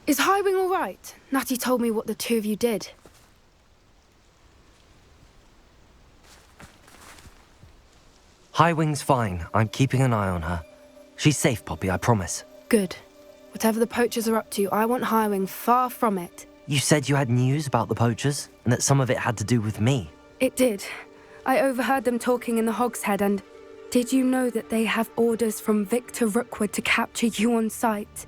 Is Highwing all right? Natty told me what the two of you did. Highwing's fine. I'm keeping an eye on her. She's safe, Poppy, I promise. Good. Whatever the poachers are up to, I want Highwing far from it. You said you had news about the poachers, and that some of it had to do with me. It did. I overheard them talking in the Hogshead, and did you know that they have orders from Victor Rookwood to capture you on sight?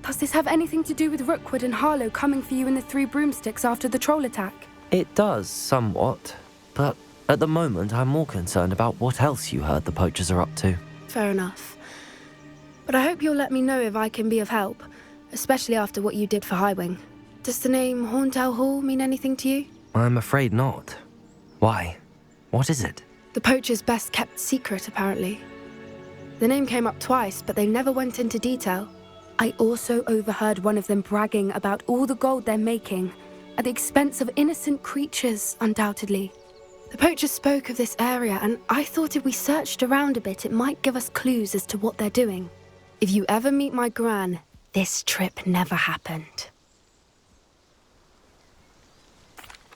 Does this have anything to do with Rookwood and Harlow coming for you in the Three Broomsticks after the troll attack? It does, somewhat. But at the moment, I'm more concerned about what else you heard the poachers are up to. Fair enough. But I hope you'll let me know if I can be of help, especially after what you did for Highwing. Does the name Horntail Hall mean anything to you? I'm afraid not. Why? What is it? The poachers' best-kept secret, apparently. The name came up twice, but they never went into detail. I also overheard one of them bragging about all the gold they're making, at the expense of innocent creatures, undoubtedly. The poachers spoke of this area, and I thought if we searched around a bit, it might give us clues as to what they're doing. If you ever meet my gran, this trip never happened.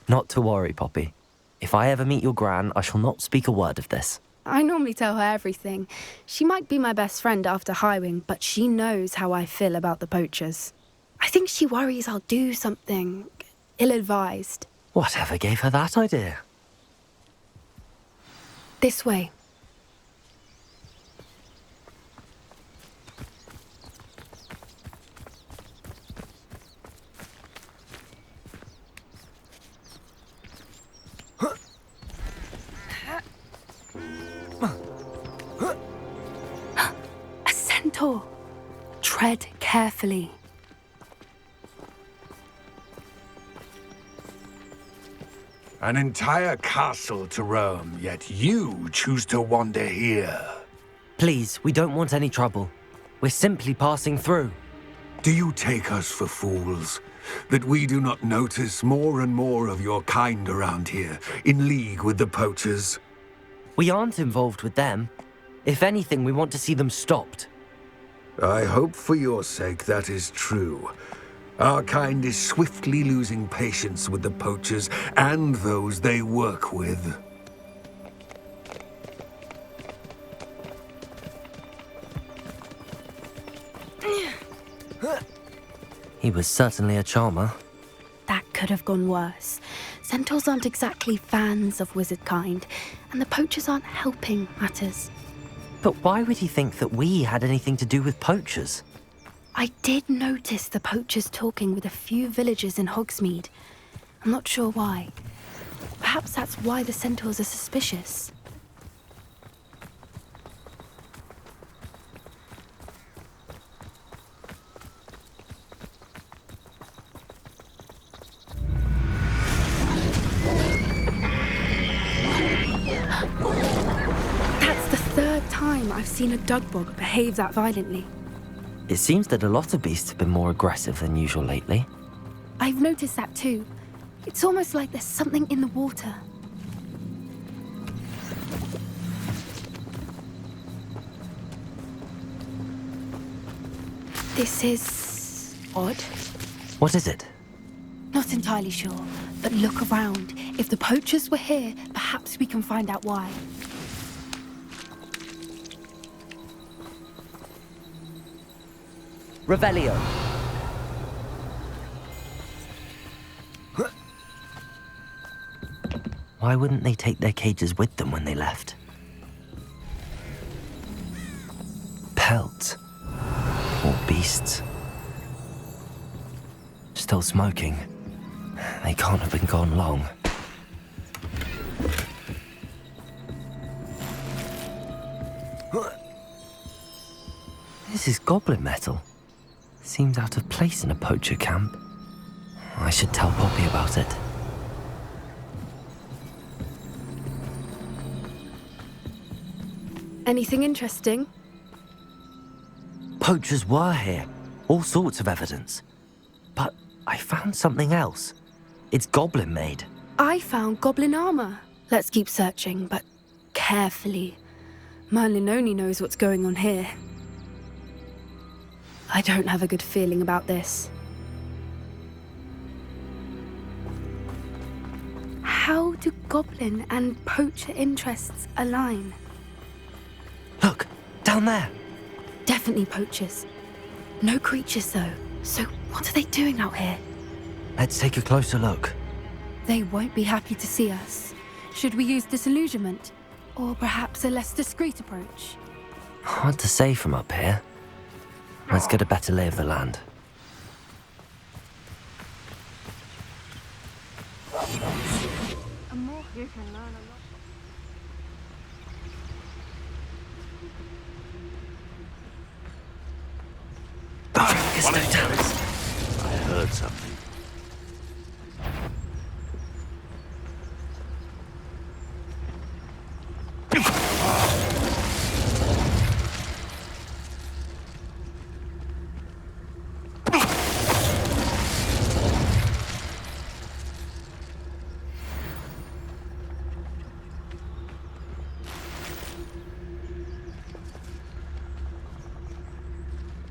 Not to worry, Poppy. If I ever meet your gran, I shall not speak a word of this. I normally tell her everything. She might be my best friend after Highwing, but she knows how I feel about the poachers. I think she worries I'll do something ill-advised. Whatever gave her that idea? This way. A centaur. Tread carefully. An entire castle to roam, yet you choose to wander here. Please, we don't want any trouble. We're simply passing through. Do you take us for fools? That we do not notice more and more of your kind around here, in league with the poachers? We aren't involved with them. If anything, we want to see them stopped. I hope for your sake that is true. Our kind is swiftly losing patience with the poachers and those they work with. He was certainly a charmer. That could have gone worse. Centaurs aren't exactly fans of wizard kind, and the poachers aren't helping matters. But why would he think that we had anything to do with poachers? I did notice the poachers talking with a few villagers in Hogsmeade. I'm not sure why. Perhaps that's why the centaurs are suspicious. That's the third time I've seen a dugbog behave that violently. It seems that a lot of beasts have been more aggressive than usual lately. I've noticed that too. It's almost like there's something in the water. This is odd. What is it? Not entirely sure, but look around. If the poachers were here, perhaps we can find out why. Revelio. Why wouldn't they take their cages with them when they left? Pelts. Or beasts. Still smoking. They can't have been gone long. This is goblin metal. Seems out of place in a poacher camp. I should tell Poppy about it. Anything interesting? Poachers were here. All sorts of evidence. But I found something else. It's goblin made. I found goblin armor. Let's keep searching, but carefully. Merlin only knows what's going on here. I don't have a good feeling about this. do goblin and poacher interests align? Look, down there. Definitely poachers. No creatures, though. So what are they doing out here? Let's take a closer look. They won't be happy to see us. Should we use disillusionment? Or perhaps a less discreet approach? Hard to say from up here. Let's get a better lay of the land. You can learn a lot. I heard something.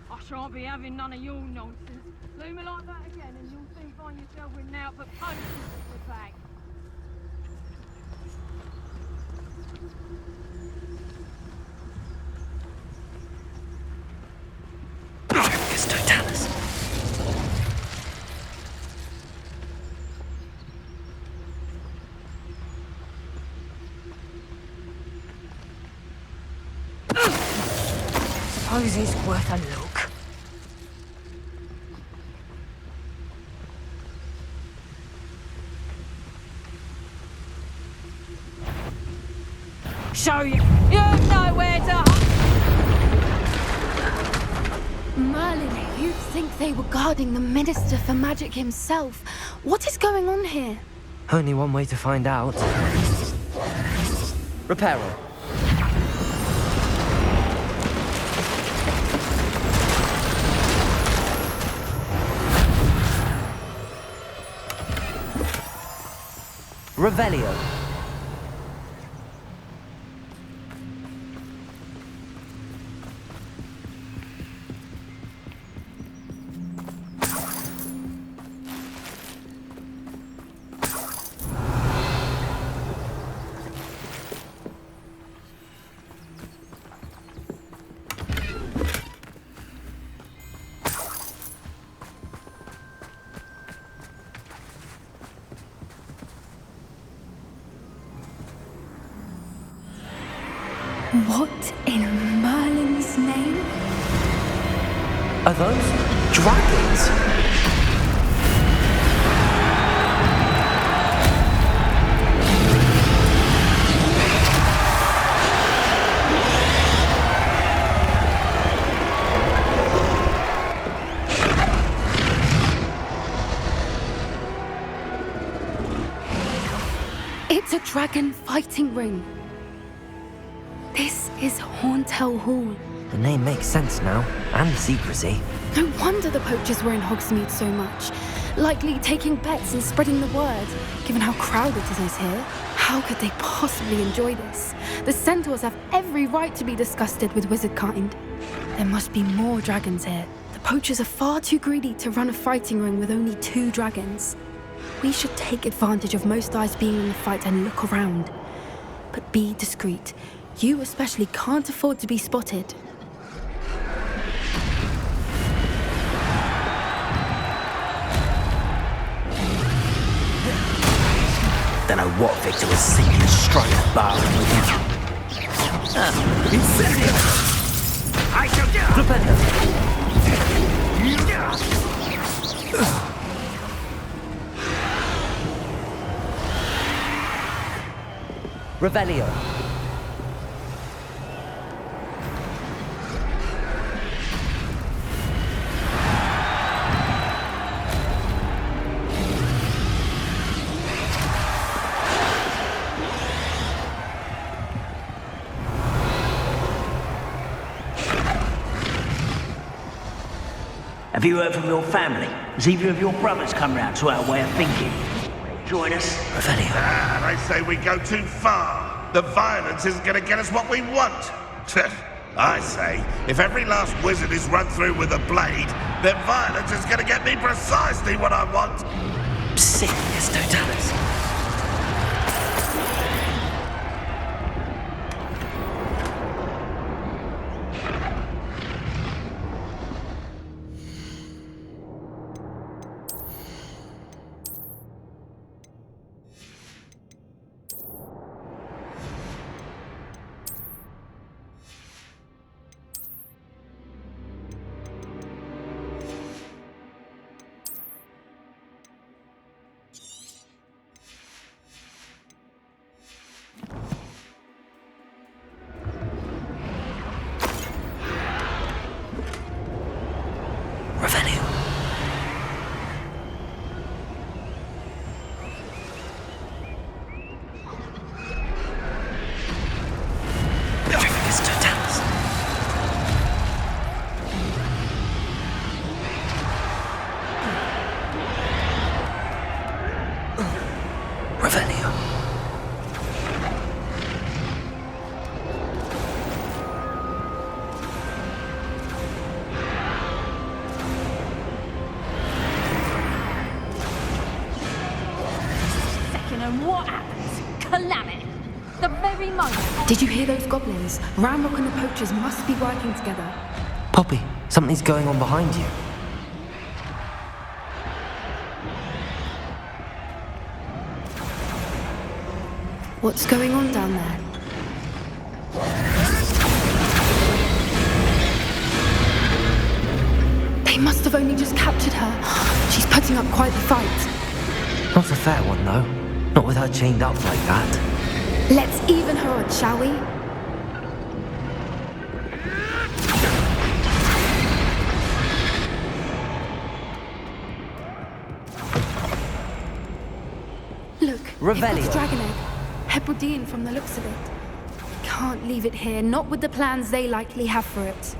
I shan't be having none of your nonsense. Leave me like that again and you'll soon find yourself with naught but punishment in your bag. Suppose he's worth a look. Show you. You've nowhere to hide. Merlin, you'd think they were guarding the Minister for Magic himself. What is going on here? Only one way to find out. Reparo. Revelio. What in Merlin's name? Are those dragons? It's a dragon fighting ring. This is Hauntel Hall. The name makes sense now, and the secrecy. No wonder the poachers were in Hogsmeade so much. Likely taking bets and spreading the word, given how crowded it is here. How could they possibly enjoy this? The centaurs have every right to be disgusted with wizard kind. There must be more dragons here. The poachers are far too greedy to run a fighting ring with only 2 dragons. We should take advantage of most eyes being in the fight and look around. But be discreet. You especially can't afford to be spotted. Don't know what Victor was thinking of striking a bargain with him. Incendio! I shall do! Revelio. Have you heard from your family? Has either of your brothers come round to our way of thinking? Join us? Revelio. I say we go too far. The violence isn't going to get us what we want. I say, if every last wizard is run through with a blade, then violence is going to get me precisely what I want. Serious, Totalis. very moment. Did you hear those goblins? Ramrock and the poachers must be working together. Poppy, something's going on behind you. What's going on down there? They must have only just captured her. She's putting up quite the fight. Not a fair one, though. Not with her chained up like that. Let's even her odds, shall we? Look, Revelio. it's dragon egg. Hebridean from the looks of it. Can't leave it here, not with the plans they likely have for it.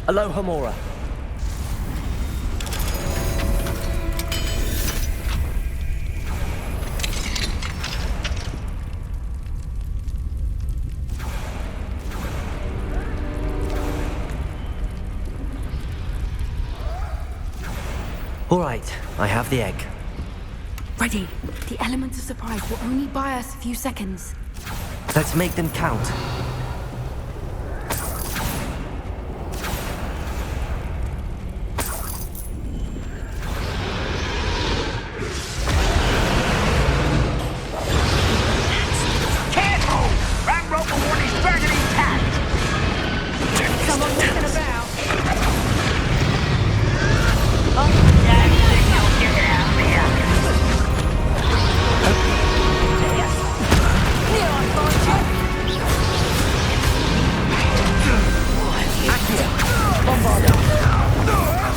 Aloha Mora. All right, I have the egg. Ready. The element of surprise will only buy us a few seconds. Let's make them count. Careful! Ramrock will want his dragon intact! Someone looking about. You'll get it out there! Here I find you.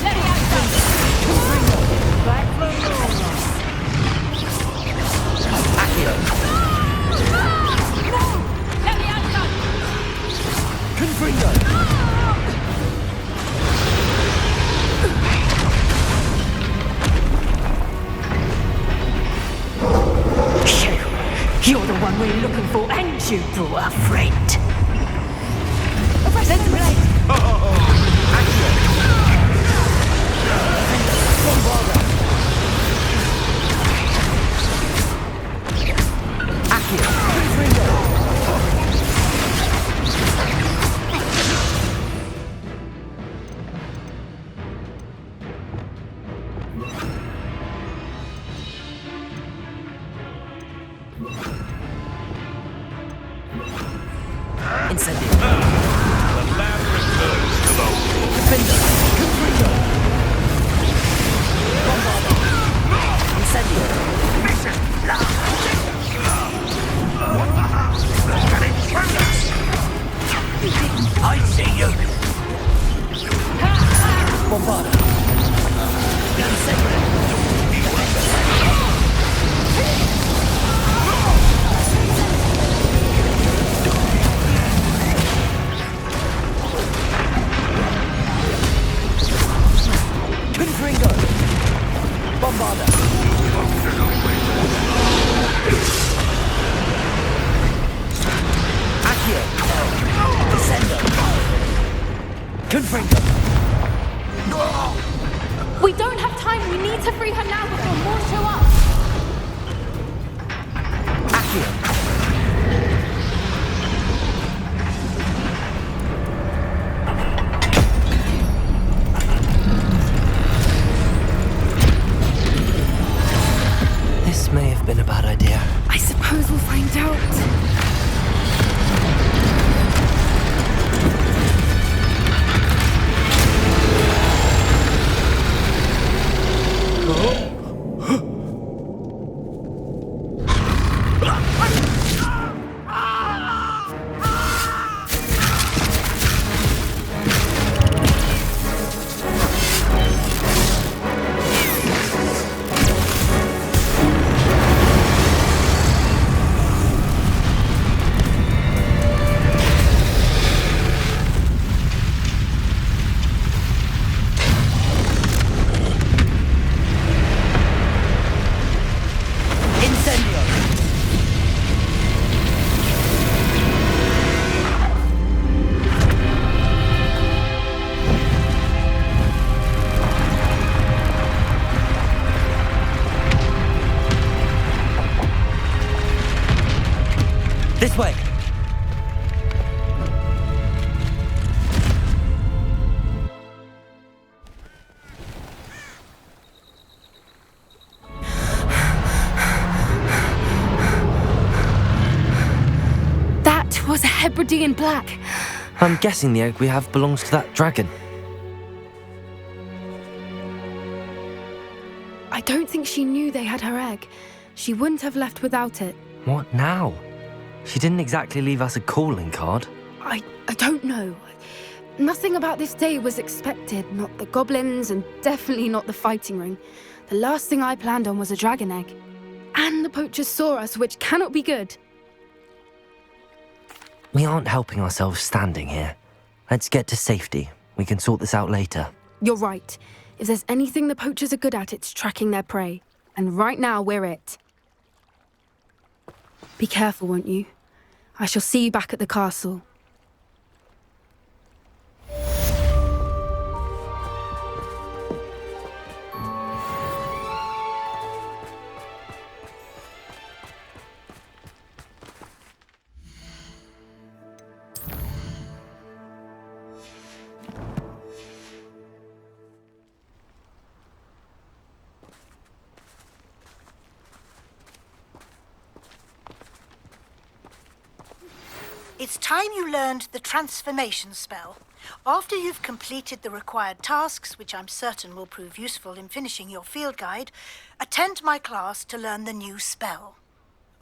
Let me out something. Back for more. Let me out something. You're the one we're looking for, and you brought a friend. Arrest them, Blade. Incendio. The land returns to the Defender. Confringo. Bombarda. Incendio. I see you! Bombarda. Incendio. Confringo. Bombarda. Accio. Descendo. Confringo. We don't have time. We need to free her now before more show up. Accio. This may have been a bad idea. I suppose we'll find out. This way! That was a Hebridean black. I'm guessing the egg we have belongs to that dragon. I don't think she knew they had her egg. She wouldn't have left without it. What now? She didn't exactly leave us a calling card. I don't know. Nothing about this day was expected. Not the goblins, and definitely not the fighting ring. The last thing I planned on was a dragon egg. And the poachers saw us, which cannot be good. We aren't helping ourselves standing here. Let's get to safety. We can sort this out later. You're right. If there's anything the poachers are good at, it's tracking their prey. And right now, we're it. Be careful, won't you? I shall see you back at the castle. It's time you learned the transformation spell. After you've completed the required tasks, which I'm certain will prove useful in finishing your field guide, attend my class to learn the new spell.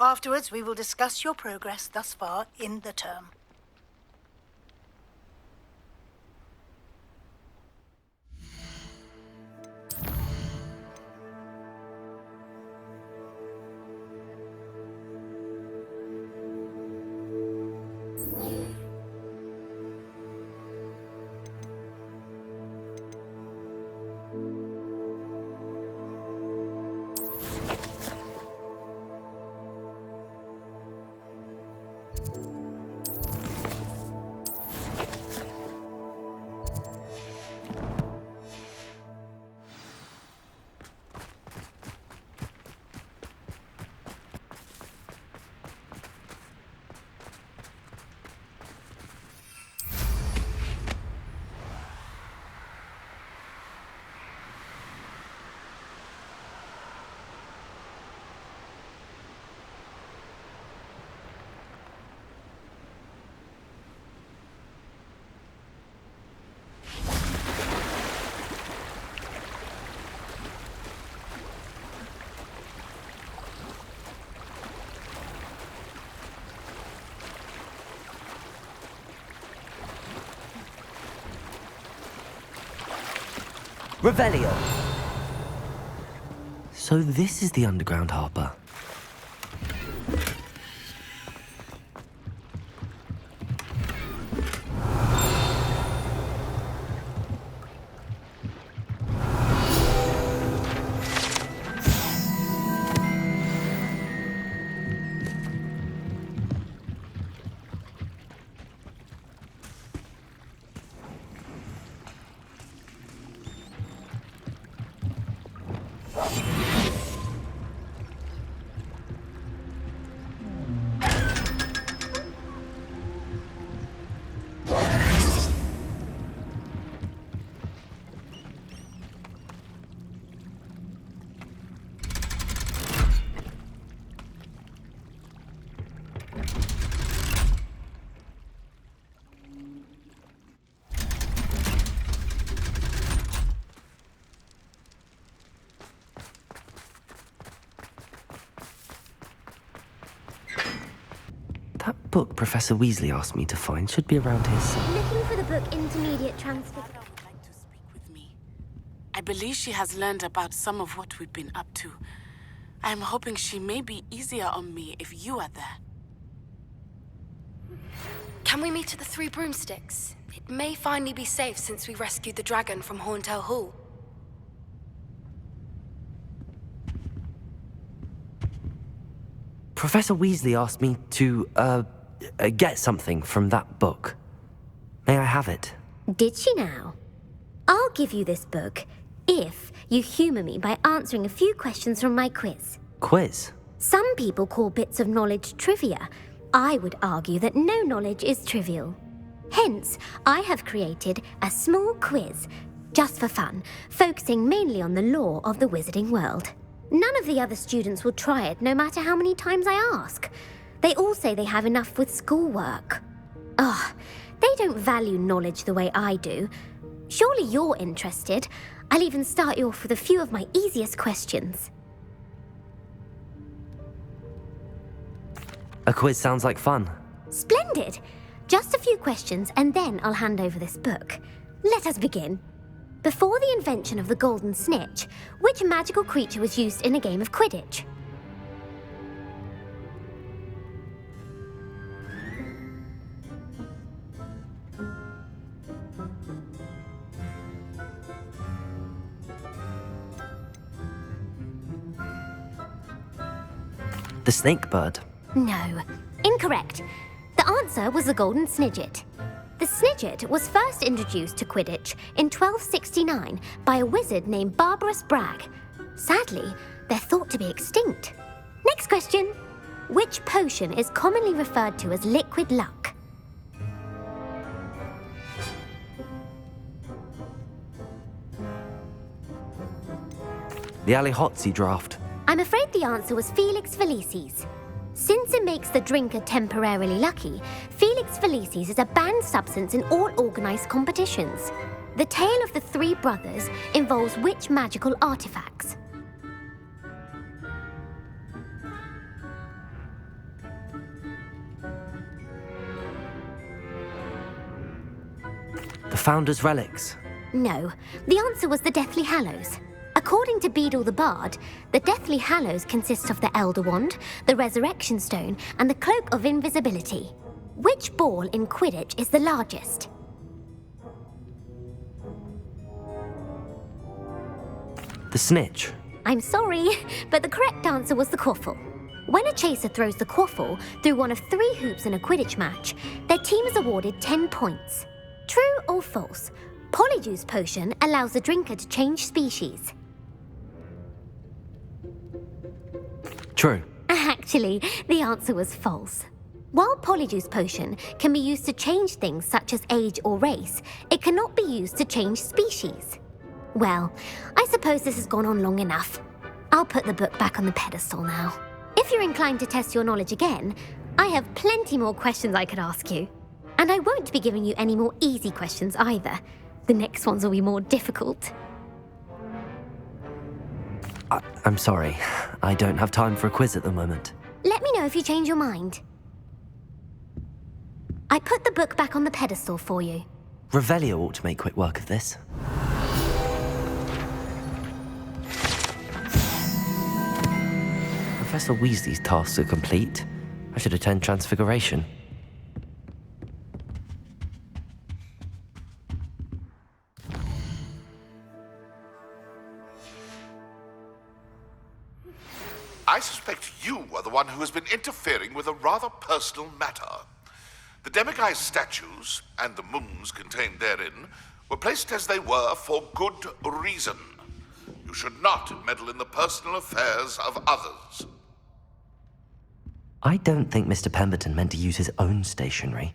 Afterwards, we will discuss your progress thus far in the term. Revelio! So this is the underground harbour. That book Professor Weasley asked me to find should be around his... Looking for the book Intermediate Transfer. Would like to speak with me. I believe she has learned about some of what we've been up to. I am hoping she may be easier on me if you are there. Can we meet at the Three Broomsticks? It may finally be safe since we rescued the dragon from Horntail Hall. Professor Weasley asked me to, get something from that book. May I have it? Did she now? I'll give you this book if you humor me by answering a few questions from my quiz. Quiz? Some people call bits of knowledge trivia. I would argue that no knowledge is trivial. Hence, I have created a small quiz, just for fun, focusing mainly on the lore of the wizarding world. None of the other students will try it, no matter how many times I ask. They all say they have enough with schoolwork. Ugh, they don't value knowledge the way I do. Surely you're interested. I'll even start you off with a few of my easiest questions. A quiz sounds like fun. Splendid! Just a few questions and then I'll hand over this book. Let us begin. Before the invention of the golden snitch, which magical creature was used in a game of Quidditch? The snake bird. No, incorrect. The answer was the golden snidget. The snidget was first introduced to Quidditch in 1269 by a wizard named Barbarous Bragg. Sadly, they're thought to be extinct. Next question. Which potion is commonly referred to as liquid luck? The Allihotzi draft. I'm afraid the answer was Felix Felicis. Since it makes the drinker temporarily lucky, Felix Felicis is a banned substance in all organised competitions. The tale of the three brothers involves which magical artifacts? The Founder's Relics. No, the answer was the Deathly Hallows. According to Beadle the Bard, the Deathly Hallows consists of the Elder Wand, the Resurrection Stone, and the Cloak of Invisibility. Which ball in Quidditch is the largest? The Snitch. I'm sorry, but the correct answer was the Quaffle. When a chaser throws the Quaffle through one of 3 hoops in a Quidditch match, their team is awarded 10 points. True or false? Polyjuice Potion allows the drinker to change species. True. Actually, the answer was false. While Polyjuice Potion can be used to change things such as age or race, it cannot be used to change species. Well, I suppose this has gone on long enough. I'll put the book back on the pedestal now. If you're inclined to test your knowledge again, I have plenty more questions I could ask you. And I won't be giving you any more easy questions either. The next ones will be more difficult. I'm sorry. I don't have time for a quiz at the moment. Let me know if you change your mind. I put the book back on the pedestal for you. Revelio ought to make quick work of this. Professor Weasley's tasks are complete. I should attend Transfiguration. I suspect you are the one who has been interfering with a rather personal matter. The demiguise statues, and the moons contained therein, were placed as they were for good reason. You should not meddle in the personal affairs of others. I don't think Mr. Pemberton meant to use his own stationery.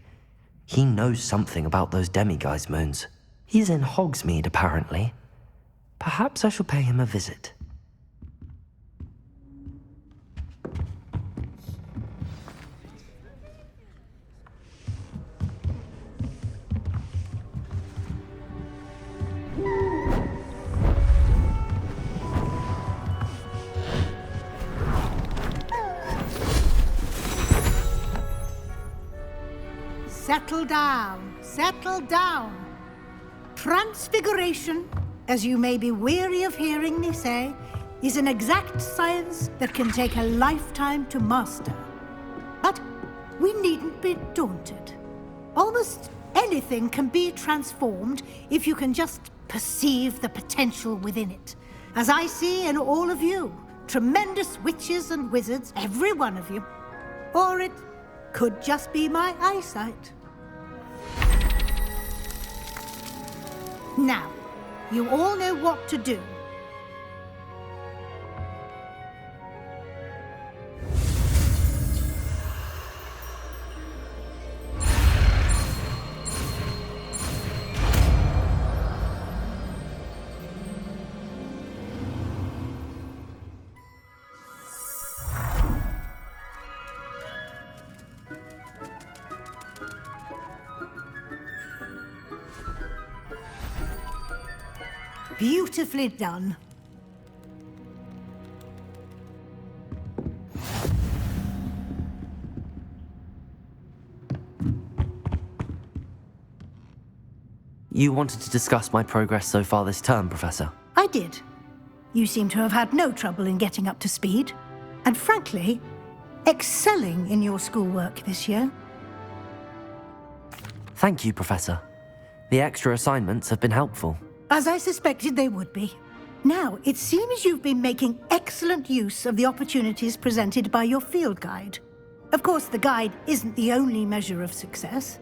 He knows something about those demiguise moons. He's in Hogsmeade, apparently. Perhaps I shall pay him a visit. Settle down, settle down. Transfiguration, as you may be weary of hearing me say, is an exact science that can take a lifetime to master. But we needn't be daunted. Almost anything can be transformed if you can just perceive the potential within it. As I see in all of you, tremendous witches and wizards, every one of you. Or it could just be my eyesight. Now, you all know what to do. Beautifully done. You wanted to discuss my progress so far this term, Professor? I did. You seem to have had no trouble in getting up to speed, and frankly, excelling in your schoolwork this year. Thank you, Professor. The extra assignments have been helpful. As I suspected they would be. Now, it seems you've been making excellent use of the opportunities presented by your field guide. Of course, the guide isn't the only measure of success.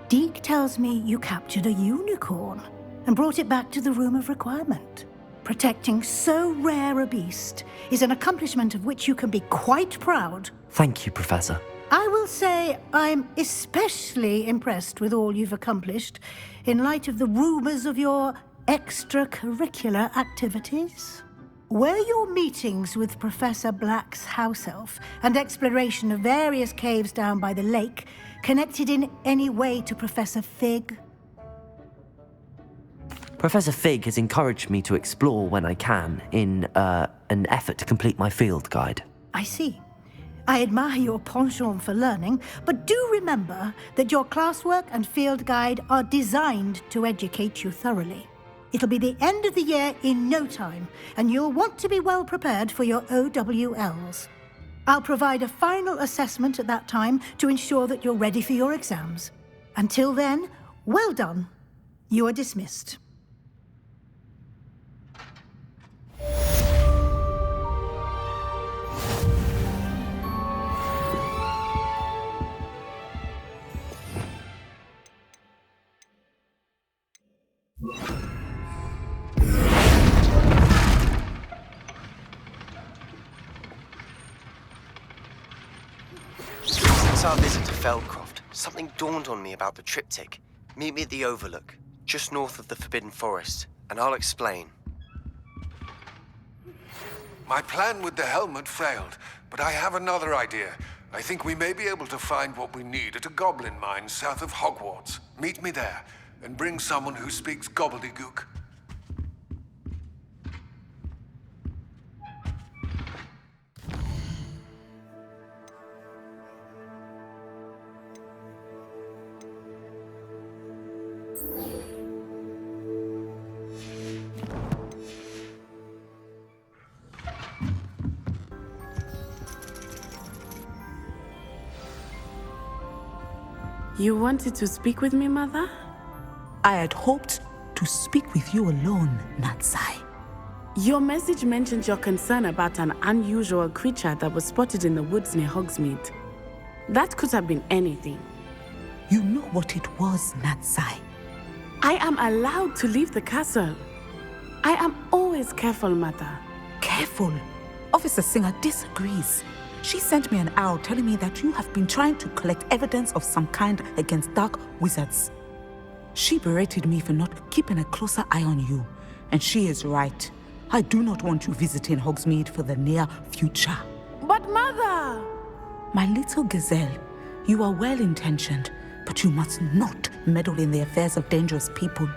Deke tells me you captured a unicorn and brought it back to the Room of Requirement. Protecting so rare a beast is an accomplishment of which you can be quite proud. Thank you, Professor. I will say I'm especially impressed with all you've accomplished in light of the rumors of your extracurricular activities. Were your meetings with Professor Black's house elf and exploration of various caves down by the lake connected in any way to Professor Fig? Professor Fig has encouraged me to explore when I can in an effort to complete my field guide. I see. I admire your penchant for learning, but do remember that your classwork and field guide are designed to educate you thoroughly. It'll be the end of the year in no time, and you'll want to be well prepared for your OWLs. I'll provide a final assessment at that time to ensure that you're ready for your exams. Until then, well done. You are dismissed. Since our visit to Feldcroft, something dawned on me about the triptych. Meet me at the Overlook, just north of the Forbidden Forest, and I'll explain. My plan with the helmet failed, but I have another idea. I think we may be able to find what we need at a goblin mine south of Hogwarts. Meet me there, and bring someone who speaks gobbledygook. You wanted to speak with me, Mother? I had hoped to speak with you alone, Natsai. Your message mentioned your concern about an unusual creature that was spotted in the woods near Hogsmeade. That could have been anything. You know what it was, Natsai. I am allowed to leave the castle. I am always careful, Mother. Careful. Officer Singer disagrees. She sent me an owl telling me that you have been trying to collect evidence of some kind against dark wizards. She berated me for not keeping a closer eye on you, and she is right. I do not want you visiting Hogsmeade for the near future. But Mother! My little gazelle, you are well-intentioned, but you must not meddle in the affairs of dangerous people.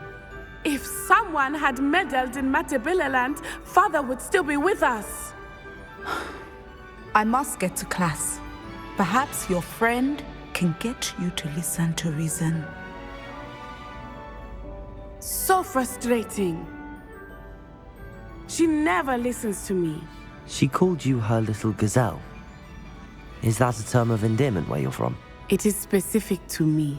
If someone had meddled in Matabeleland, Father would still be with us. I must get to class. Perhaps your friend can get you to listen to reason. So frustrating. She never listens to me. She called you her little gazelle. Is that a term of endearment where you're from? It is specific to me.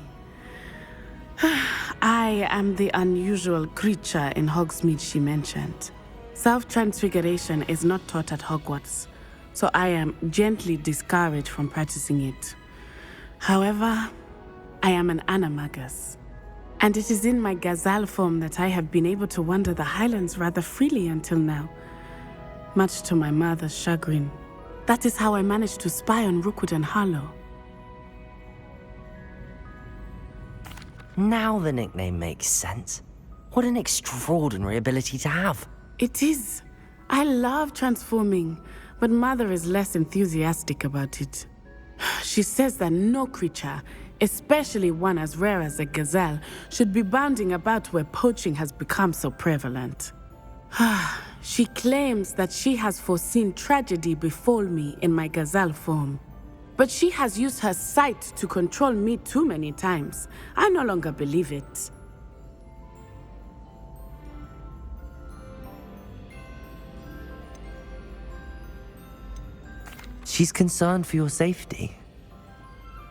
I am the unusual creature in Hogsmeade she mentioned. Self-transfiguration is not taught at Hogwarts, so I am gently discouraged from practicing it. However, I am an animagus, and it is in my gazelle form that I have been able to wander the Highlands rather freely until now, much to my mother's chagrin. That is how I managed to spy on Rookwood and Harlow. Now the nickname makes sense. What an extraordinary ability to have. It is. I love transforming, but Mother is less enthusiastic about it. She says that no creature, especially one as rare as a gazelle, should be bounding about where poaching has become so prevalent. She claims that she has foreseen tragedy befall me in my gazelle form. But she has used her sight to control me too many times. I no longer believe it. She's concerned for your safety.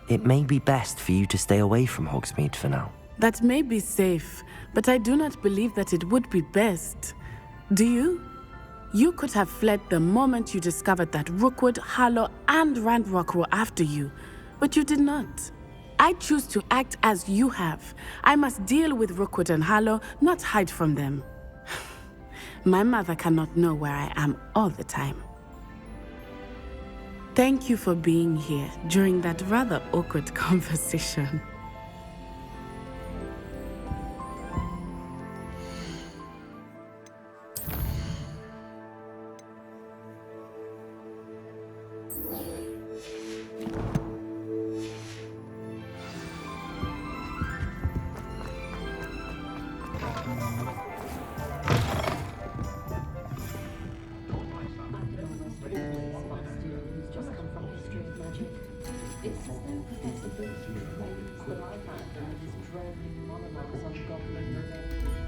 It may be best for you to stay away from Hogsmeade for now. That may be safe, but I do not believe that it would be best. Do you? You could have fled the moment you discovered that Rookwood, Harlow, and Randrock were after you, but you did not. I choose to act as you have. I must deal with Rookwood and Harlow, not hide from them. My mother cannot know where I am all the time. Thank you for being here during that rather awkward conversation. It's as though Professor Brooks claims that I had those droning monologues on goblin revenge.